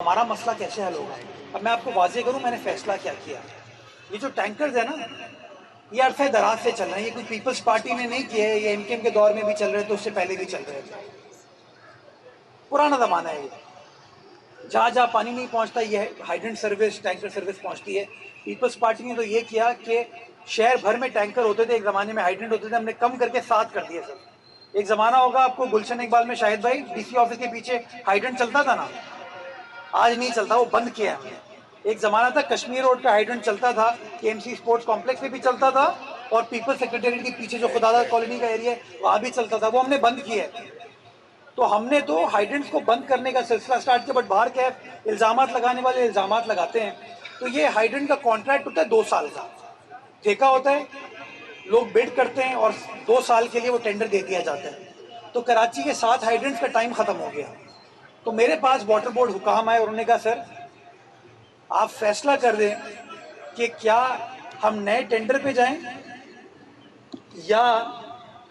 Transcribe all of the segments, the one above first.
ہمارا مسئلہ کیسے حل ہوگا؟ اب میں آپ کو واضح کروں میں نے فیصلہ کیا کیا. یہ جو ٹینکرز ہے نا یہ عرصہ دراز سے چل رہے ہیں. یہ کوئی پیپلز پارٹی نے نہیں کیا ہے, یہ ایم کے ایم کے دور میں بھی چل رہے تھے, اس سے پہلے بھی چل رہے تھے. پرانا زمانہ ہے یہ. جہاں جہاں پانی نہیں پہنچتا یہ ہائیڈرنٹ سروس ٹینکر سروس پہنچتی ہے. پیپلز پارٹی نے تو یہ کیا کہ شہر بھر میں ٹینکر ہوتے تھے, ایک زمانے میں ہائیڈرنٹ ہوتے تھے, ہم نے کم کر کے 7 کر دیے سر. ایک زمانہ ہوگا آپ کو گلشن اقبال میں شاہد بھائی ڈی سی آفس کے پیچھے ہائیڈرنٹ چلتا تھا نا, آج نہیں چلتا, وہ بند کیا ہے ہم نے. ایک زمانہ تھا کشمیر روڈ پہ ہائیڈرنٹ چلتا تھا, کے ایم سی اسپورٹس کمپلیکس میں بھی چلتا تھا, اور پیپل سیکریٹریٹ کے پیچھے جو خداداد کالونی کا ایریا ہے وہاں بھی چلتا تھا, وہ ہم نے بند کیا ہے. تو ہم نے تو ہائیڈرنٹس کو بند کرنے کا سلسلہ سٹارٹ کیا, بٹ باہر کیا ہے الزامات لگانے والے الزامات لگاتے ہیں. تو یہ ہائیڈرنٹ کا کانٹریکٹ ہوتا ہے 2 سال کا, ٹھیکہ ہوتا ہے, لوگ بڈ کرتے ہیں اور 2 سال کے لیے وہ ٹینڈر دے دیا جاتا ہے. تو کراچی کے 7 ہائیڈرنٹس کا ٹائم ختم ہو گیا. تو میرے پاس واٹر بورڈ حکام آئے اور انہوں نے کہا سر آپ فیصلہ کر دیں کہ کیا ہم نئے ٹینڈر پہ جائیں یا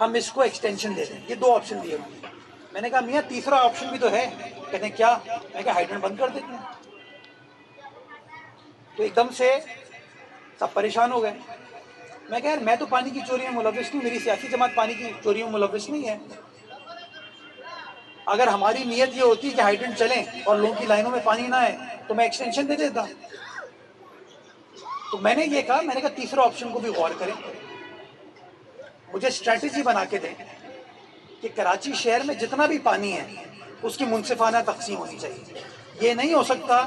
ہم اس کو ایکسٹینشن دے دیں. یہ 2 آپشن دیے انہوں نے. میں نے کہا میاں تیسرا آپشن بھی تو ہے. کہتے ہیں کیا؟ میں نے کہا ہائیڈرنٹ بند کر دیتے ہیں. تو ایک دم سے سب پریشان ہو گئے. میں کہا یار میں تو پانی کی چوری میں ملوث نہیں, میری سیاسی جماعت پانی کی چوری میں ملوث نہیں ہے. اگر ہماری نیت یہ ہوتی کہ ہائیڈرنٹ چلیں اور لوگوں کی لائنوں میں پانی نہ آئے تو میں ایکسٹینشن دے دیتا. تو میں نے یہ کہا, میں نے کہا تیسرا آپشن کو بھی غور کریں, مجھے اسٹریٹجی بنا کے دیں کہ کراچی شہر میں جتنا بھی پانی ہے اس کی منصفانہ تقسیم ہونی چاہیے. یہ نہیں ہو سکتا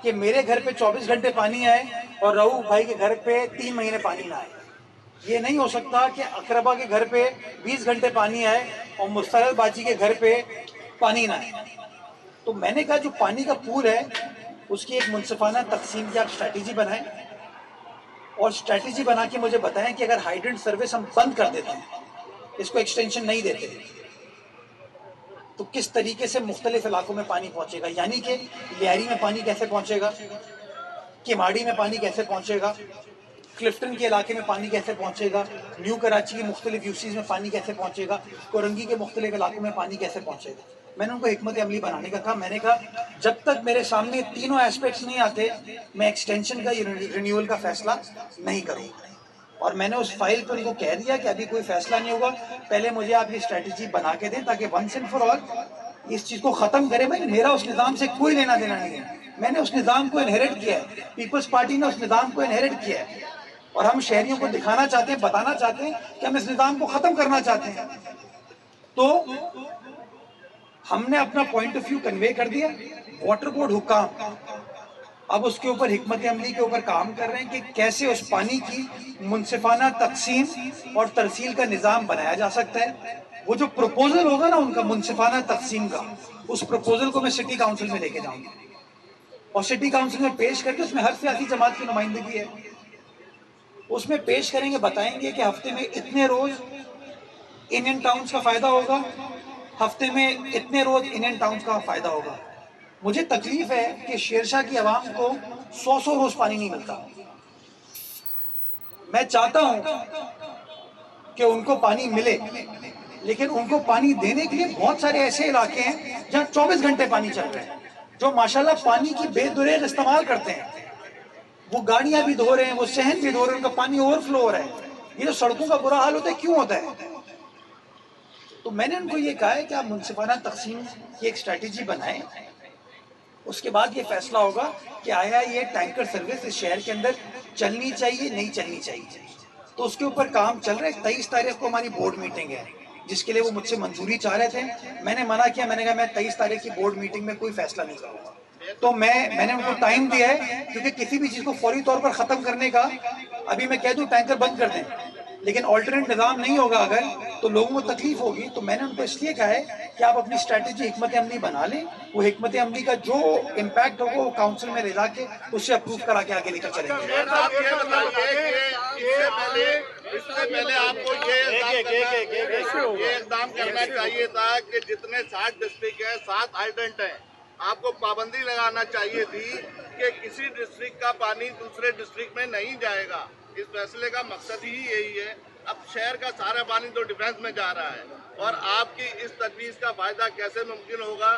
کہ میرے گھر پہ 24 گھنٹے پانی آئے اور رؤوف بھائی کے گھر پہ 3 مہینے پانی نہ آئے. یہ نہیں ہو سکتا کہ اقربا کے گھر پہ 20 گھنٹے پانی آئے اور مسترد باجی کے گھر پہ پانی نہ آئے. تو میں نے کہا جو پانی کا پول ہے اس کی ایک منصفانہ تقسیم کی آپ اسٹریٹجی بنائیں, اور اسٹریٹجی بنا کے مجھے بتائیں کہ اگر ہائیڈرنٹ سروس ہم بند کر دیتے ہیں, اس کو ایکسٹینشن نہیں دیتے, تو کس طریقے سے مختلف علاقوں میں پانی پہنچے گا. یعنی کہ لیاری میں پانی کیسے پہنچے گا, کیماڑی میں پانی کیسے پہنچے گا, کلفٹن کے علاقے میں پانی کیسے پہنچے گا, نیو کراچی کی مختلف یوسیز میں پانی کیسے پہنچے گا, کورنگی کے مختلف علاقوں میں پانی کیسے پہنچے گا. میں نے ان کو حکمت عملی بنانے کا کہا. میں نے کہا جب تک میرے سامنے تینوں ایسپیکٹس نہیں آتے میں ایکسٹینشن کا رینیول کا فیصلہ نہیں کروں. اور میں نے اس فائل پہ ان کو کہہ دیا کہ ابھی کوئی فیصلہ نہیں ہوگا, پہلے مجھے آپ یہ اسٹریٹجی بنا کے دیں تاکہ ونس اینڈ فار آل اس چیز کو ختم کرے. بھائی میرا اس نظام سے کوئی لینا دینا نہیں ہے, میں نے اس نظام کو انہیرٹ کیا ہے, پیپلز پارٹی نے اس نظام کو انہیرٹ کیا ہے, اور ہم شہریوں کو دکھانا چاہتے ہیں, بتانا چاہتے ہیں کہ ہم اس نظام کو ختم کرنا چاہتے ہیں. تو ہم نے اپنا پوائنٹ آف ویو کنوے کر دیا. واٹر بورڈ حکام اب اس کے اوپر حکمت عملی کے اوپر کام کر رہے ہیں کہ کیسے اس پانی کی منصفانہ تقسیم اور ترسیل کا نظام بنایا جا سکتا ہے. وہ جو پروپوزل ہوگا نا ان کا منصفانہ تقسیم کا, اس پروپوزل کو میں سٹی کاؤنسل میں لے کے جاؤں گا, اور سٹی کاؤنسل میں پیش کر کے اس میں ہر سیاسی جماعت کی نمائندگی ہے, اس میں پیش کریں گے, بتائیں گے کہ ہفتے میں اتنے روز انڈین ٹاؤنز کا فائدہ ہوگا, ہفتے میں اتنے روز انڈین ٹاؤنز کا فائدہ ہوگا. مجھے تکلیف ہے کہ شیرشاہ کی عوام کو 100 روز پانی نہیں ملتا. میں چاہتا ہوں کہ ان کو پانی ملے, لیکن ان کو پانی دینے کے لیے بہت سارے ایسے علاقے ہیں جہاں 24 گھنٹے پانی چل رہے ہیں, جو ماشاءاللہ پانی کی بے دریغ استعمال کرتے ہیں. وہ گاڑیاں بھی دھو رہے ہیں, وہ صحن بھی دھو رہے ہیں, ان کا پانی اوور فلو ہو رہا ہے. یہ جو سڑکوں کا برا حال ہوتا ہے کیوں ہوتا ہے؟ تو میں نے ان کو یہ کہا ہے کہ آپ منصفانہ تقسیم کی ایک اسٹریٹجی بنائیں, اس کے بعد یہ فیصلہ ہوگا کہ آیا یہ ٹینکر سروس اس شہر کے اندر چلنی چاہیے نہیں چلنی چاہیے. تو اس کے اوپر کام چل رہا ہے. 23 تاریخ کو ہماری بورڈ میٹنگ ہے جس کے لیے وہ مجھ سے منظوری چاہ رہے تھے. میں نے منع کیا, میں نے کہا میں 23 تاریخ کی بورڈ میٹنگ میں کوئی فیصلہ نہیں کروں گا. تو میں نے ان کو ٹائم دیا ہے, کیونکہ کسی بھی چیز کو فوری طور پر ختم کرنے کا, ابھی میں کہہ دوں ٹینکر بند کر دیں لیکن آلٹرنیٹ نظام نہیں ہوگا اگر, تو لوگوں کو تکلیف ہوگی. تو میں نے ان کو اس لیے کہا ہے کہ آپ اپنی اسٹریٹجی حکمت عملی بنا لیں, وہ حکمت عملی کا جو امپیکٹ ہوگا وہ کاؤنسل میں لے جا کے اس سے اپروو کرا کے آگے لے کر چلیں گے. اس سے پہلے آپ کو یہ اقدام کرنا چاہیے تھا کہ جتنے 60 ڈسٹرکٹ ہیں 7 ہائیڈرنٹ ہیں, آپ کو پابندی لگانا چاہیے تھی کہ کسی ڈسٹرکٹ کا پانی دوسرے ڈسٹرکٹ میں نہیں جائے گا. اس فیصلے کا مقصد ہی یہی ہے. اب شہر کا سارا پانی تو ڈیفنس میں جا رہا ہے, اور آپ کی اس تجویز کا فائدہ کیسے ممکن ہوگا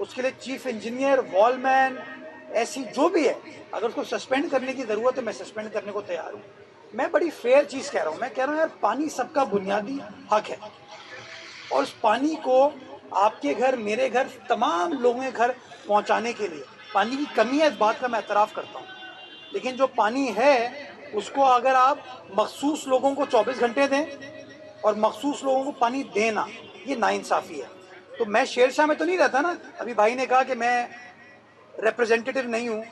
اس کے لیے چیف انجینئر، وال مین، ایسی جو بھی ہے، اگر اس کو سسپینڈ کرنے کی ضرورت ہے میں سسپینڈ کرنے کو تیار ہوں. میں بڑی فیئر چیز کہہ رہا ہوں، میں کہہ رہا ہوں یار پانی سب کا بنیادی حق ہے، اور اس پانی کو آپ کے گھر، میرے گھر، تمام لوگوں کے گھر پہنچانے کے لیے پانی کی کمی ہے، اس بات کا میں اعتراف کرتا ہوں. لیکن جو پانی ہے اس کو اگر آپ مخصوص لوگوں کو 24 گھنٹے دیں اور مخصوص لوگوں کو پانی دینا، یہ ناانصافی ہے. تو میں شیر شاہ میں تو نہیں رہتا نا. ابھی بھائی نے کہا کہ میں ریپرزینٹیٹیو نہیں ہوں،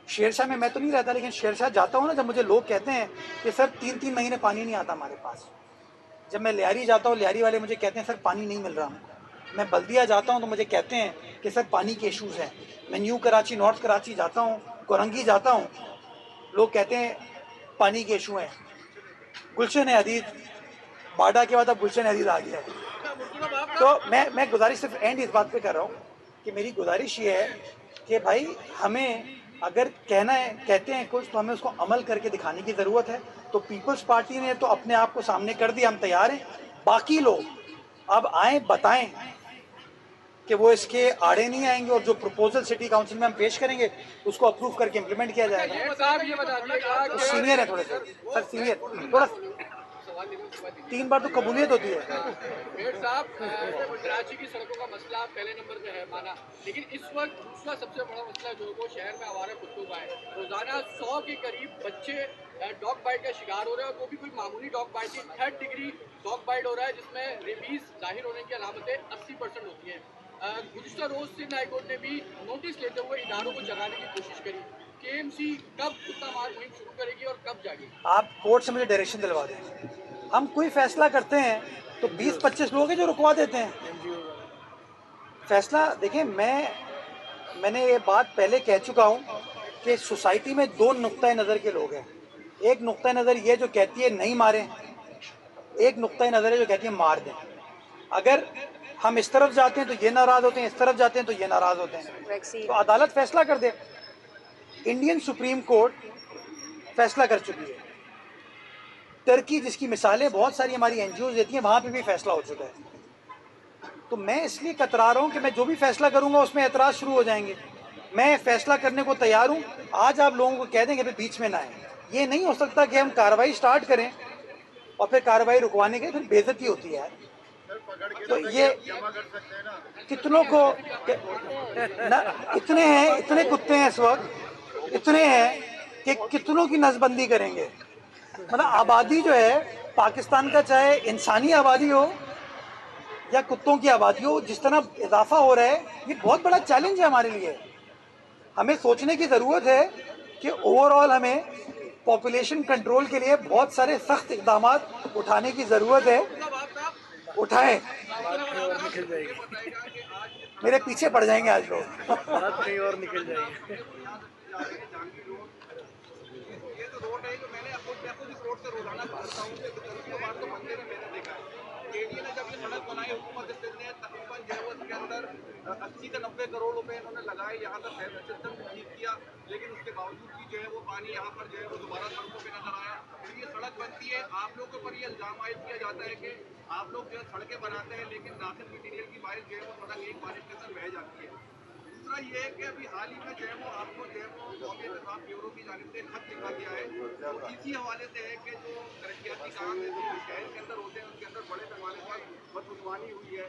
شیر شاہ میں تو نہیں رہتا، لیکن شیر شاہ جاتا ہوں نا، جب مجھے لوگ کہتے ہیں کہ سر 3 مہینے پانی نہیں آتا ہمارے پاس. جب میں لیاری جاتا ہوں، لیاری والے مجھے کہتے ہیں سر پانی نہیں مل رہا ہم کو. میں بلدیہ جاتا ہوں تو مجھے کہتے ہیں کہ سر پانی کے ایشوز ہیں. میں نیو کراچی، نارتھ کراچی جاتا ہوں، کورنگی جاتا ہوں، لوگ کہتے ہیں پانی کے ایشو ہیں. گلشن حدید، باڈا کے بعد اب گلشن حدید آ گیا ہے. تو میں گزارش صرف اینڈ اس بات پہ کر رہا ہوں کہ میری گزارش یہ ہے کہ بھائی ہمیں اگر کہنا ہے، کہتے ہیں کچھ، تو ہمیں اس کو عمل کر کے دکھانے کی ضرورت ہے. تو پیپلز پارٹی نے تو اپنے آپ کو سامنے کر دیا، ہم تیار ہیں. باقی لوگ اب آئیں، بتائیں کہ وہ اس کے آڑے نہیں آئیں گے، اور جو پروپوزل سٹی کاؤنسل میں ہم پیش کریں گے اس کو اپروو کر کے امپلیمنٹ کیا جائے گا. سینئر ہے تھوڑے سے سر، سینئر تھوڑا 3 بار تو قبولیت ہوتی ہے. میئر صاحب، کراچی کی سڑکوں کا مسئلہ پہلے نمبر پہ ہے مانا، لیکن اس وقت دوسرا سب سے بڑا مسئلہ جو ہے وہ شہر میں آوارہ کتوں کا ہے. روزانہ 100 کے قریب بچے ڈاگ بائٹ کا شکار ہو رہے ہیں، اور وہ بھی کوئی معمولی ڈاگ بائٹ نہیں، 3rd ڈگری ڈاگ بائٹ ہو رہا ہے، جس میں ریبیز ظاہر ہونے کی علامتیں 80% ہوتی ہیں. گزشتہ روز سندھ ہائی کورٹ نے بھی نوٹس لیتے ہوئے اداروں کو جگانے کی کوشش کری. KMC کب کتا مار مہم شروع کرے گی اور کب جاگے گی؟ آپ کورٹ سے مجھے ڈائریکشن دلوا دیں. ہم کوئی فیصلہ کرتے ہیں تو 20-25 لوگ ہیں جو رکوا دیتے ہیں فیصلہ. دیکھیں میں نے یہ بات پہلے کہہ چکا ہوں کہ سوسائٹی میں 2 نقطۂ نظر کے لوگ ہیں. ایک نقطۂ نظر یہ جو کہتی ہے نہیں ماریں، ایک نقطۂ نظر ہے جو کہتی ہے مار دیں. اگر ہم اس طرف جاتے ہیں تو یہ ناراض ہوتے ہیں، اس طرف جاتے ہیں تو یہ ناراض ہوتے ہیں. تو عدالت فیصلہ کر دے. انڈین سپریم کورٹ فیصلہ کر چکی ہے. ترکی جس کی مثالیں بہت ساری ہماری NGOز دیتی ہیں، وہاں پہ بھی فیصلہ ہو چکا ہے. تو میں اس لیے کترا رہا ہوں کہ میں جو بھی فیصلہ کروں گا اس میں اعتراض شروع ہو جائیں گے. میں فیصلہ کرنے کو تیار ہوں. آج آپ لوگوں کو کہہ دیں کہ بیچ میں نہ آئیں. یہ نہیں ہو سکتا کہ ہم کارروائی سٹارٹ کریں اور پھر کارروائی رکوانے کے پھر بے عزتی ہوتی ہے. تو یہ کتنوں کو اتنے ہیں، اتنے کتے ہیں اس وقت، اتنے ہیں کہ کتنوں کی نظر بندی کریں گے. مطلب آبادی جو ہے پاکستان کا، چاہے انسانی آبادی ہو یا کتوں کی آبادی ہو، جس طرح اضافہ ہو رہا ہے، یہ بہت بڑا چیلنج ہے ہمارے لیے. ہمیں سوچنے کی ضرورت ہے کہ اوور آل ہمیں پاپولیشن کنٹرول کے لیے بہت سارے سخت اقدامات اٹھانے کی ضرورت ہے. اٹھائیں. میرے پیچھے پڑ جائیں گے آج لوگ. اور نکل جائے گی. یہ جو روڈ ہے، جو میں نے اپوزٹ روڈ سے روزانہ گزرتا ہوں، تو بات تو بندے میں نے دیکھا ہے. KDA نے جب یہ سڑک بنائی، حکومت نے تقریباً جو ہے وہ اس کے اندر 80 سے 90 کروڑ روپے انہوں نے لگائے. یہاں کا سسٹم ٹھیک کیا، لیکن اس کے باوجود بھی جو ہے وہ پانی یہاں پر جو ہے وہ دوبارہ سڑکوں پہ نظر آیا. پھر یہ سڑک بنتی ہے، آپ لوگوں کے اوپر یہ الزام عائد کیا جاتا ہے کہ آپ لوگ جو ہے سڑکیں بناتے ہیں لیکن داخل مٹیریل کی بارش جو ہے وہ سڑک ایک بارش کے اندر بہہ جاتی ہے. دوسرا یہ ہے کہ ابھی حال ہی میں جو ہے وہ آپ کو جو ہے وہ قومی انتظام بیورو کی جانب سے خط لکھا گیا ہے، تو اسی حوالے سے ہے کہ جو ترقیاتی کام ہے جو شہر کے اندر ہوتے ہیں اس کے اندر بڑے پیمانے پر بدعنوانی ہوئی ہے.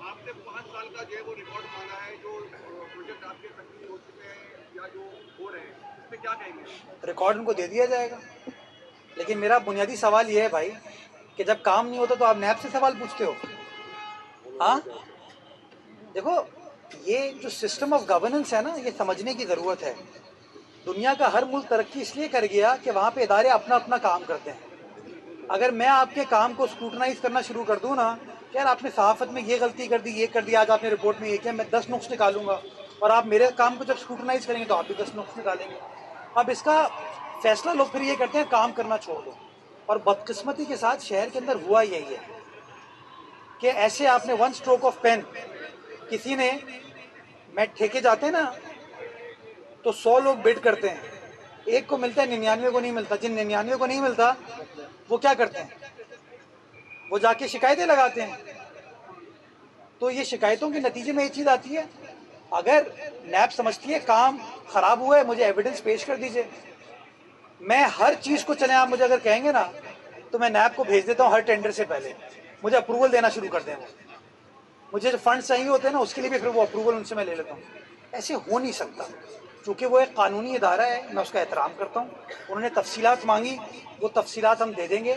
آپ نے 5 سال کا جو ہے وہ ریکارڈ مانگا ہے، جو پروجیکٹ آپ کے تکمیل ہو چکے ہیں یا جو ہو رہے ہیں، اس پہ کیا کہیں گے؟ ریکارڈ ان کو دے دیا جائے گا. لیکن میرا بنیادی سوال یہ ہے بھائی کہ جب کام نہیں ہوتا تو آپ نیب سے سوال پوچھتے ہو. ہاں دیکھو، یہ جو سسٹم آف گورننس ہے نا، یہ سمجھنے کی ضرورت ہے. دنیا کا ہر ملک ترقی اس لیے کر گیا کہ وہاں پہ ادارے اپنا اپنا کام کرتے ہیں. اگر میں آپ کے کام کو اسکروٹنائز کرنا شروع کر دوں نا کہ یار آپ نے صحافت میں یہ غلطی کر دی، یہ کر دی، آج آپ نے رپورٹ میں یہ کیا، میں 10 نقص نکالوں گا، اور آپ میرے کام کو جب اسکروٹنائز کریں گے تو آپ بھی 10 نقص نکالیں گے. اب اس کا فیصلہ لوگ پھر یہ کرتے ہیں کام کرنا چھوڑ دو. اور بدقسمتی کے ساتھ شہر کے اندر ہوا یہی ہے کہ ایسے آپ نے 1 اسٹروک آف پین، کسی نے، میں ٹھیکے جاتے ہیں نا تو 100 لوگ بڈ کرتے ہیں، ایک کو ملتا ہے، 99 کو نہیں ملتا. جن 99 کو نہیں ملتا وہ کیا کرتے ہیں؟ وہ جا کے شکایتیں لگاتے ہیں. تو یہ شکایتوں کے نتیجے میں یہ چیز آتی ہے. اگر نیب سمجھتی ہے کام خراب ہوا ہے مجھے ایویڈنس پیش کر دیجئے. میں ہر چیز کو چلیں آپ مجھے اگر کہیں گے نا تو میں نیب کو بھیج دیتا ہوں ہر ٹینڈر سے پہلے. مجھے اپروول دینا شروع کر دیں وہ. مجھے جو فنڈ چاہیے ہوتے ہیں نا اس کے لیے بھی پھر وہ اپروول ان سے میں لے لیتا ہوں. ایسے ہو نہیں سکتا چونکہ وہ ایک قانونی ادارہ ہے, میں اس کا احترام کرتا ہوں. انہوں نے تفصیلات مانگی, وہ تفصیلات ہم دے دیں گے.